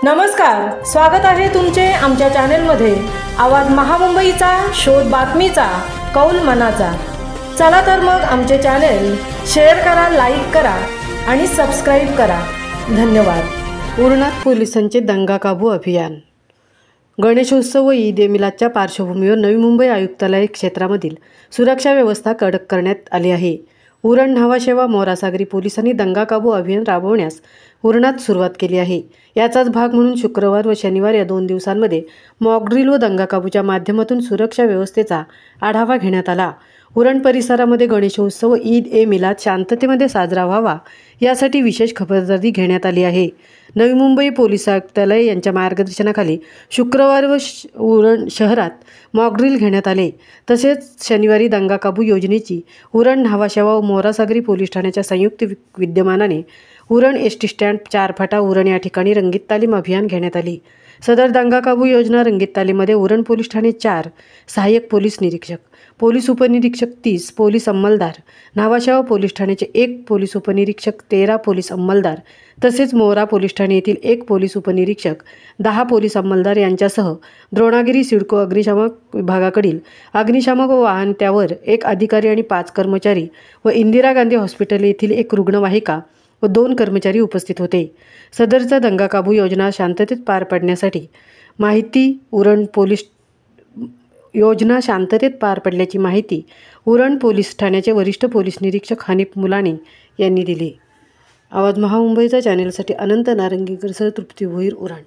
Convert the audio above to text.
नमस्कार, स्वागत आहे तुमचे आमच्या चॅनेलमध्ये। आवाज महामुंबईचा, शोध बातमीचा, कौल मनाचा। चला तर मग आमचे चॅनेल शेअर करा, लाईक करा आणि सबस्क्राइब करा। धन्यवाद। उरणात पोलिसांचे दंगा काबू अभियान। गणेशोत्सव व ईद ए मिलादच्या पार्श्वभूमीवर नवी मुंबई आयुक्तालय क्षेत्रामधील सुरक्षा व्यवस्था कडक करण्यात आली आहे। उरण न्हावाशेवा मोरासागरी पोलिसांनी दंगा काबू अभियान राबवण्यास उरणात सुरुवात केली आहे। याचाच भाग म्हणून शुक्रवार व शनिवार या 2 दिवसांमध्ये मॉक ड्रिल व दंगा काबूच्या माध्यमातून सुरक्षा व्यवस्थेचा आढावा घेण्यात आला। उरण परिसरामध्ये गणेशोत्सव व ईद ए मिलाद शांततेमध्ये साजरा व्हावा यासाठी विशेष खबरदारी घेण्यात आली आहे। नवी मुंबई पोलीस आयुक्तालय यांच्या मार्गदर्शनाखाली शुक्रवार व उरण शहरात मॉक ड्रिल घेण्यात आले। तसेच शनिवारी दंगा काबू योजनेची उरण न्हावाशेवा व मोरासागरी पोलीस ठाण्याच्या संयुक्त विद्यमानाने उरण एसटी स्टँड 4 फाटा उरण या ठिकाणी रंगीत तालीम अभियान घेण्यात आली। सदर दंगा काबू योजना रंगीत तालीमध्ये उरण पोलीस ठाणे 4 सहाय्यक पोलीस निरीक्षक, पोलीस उपनिरीक्षक 30 पोलीस अंमलदार, न्हावाशेवा पोलीस ठाण्याचे 1 पोलीस उपनिरीक्षक, 13 पोलीस अंमलदार तसेच मोरा पोलीस ठाणे येथील 1 पोलीस उपनिरीक्षक, 10 पोलीस अंमलदार यांच्यासह द्रोणागिरी सिडको अग्निशामक विभागाकडील अग्निशामक व वाहन त्यावर 1 अधिकारी आणि 5 कर्मचारी व इंदिरा गांधी हॉस्पिटल येथील 1 रुग्णवाहिका व 2 कर्मचारी उपस्थित होते। सदरचा दंगा काबू योजना शांततेत पार पाडण्यासाठी योजना शांततेत पार पडल्याची माहिती उरण पोलीस ठाण्याचे वरिष्ठ पोलीस निरीक्षक हनीफ मुलानी यांनी दिली। आवाज महामुंबईचा चॅनेलसाठी अनंत नारंगीकर सह तृप्ती भोईर, उरण।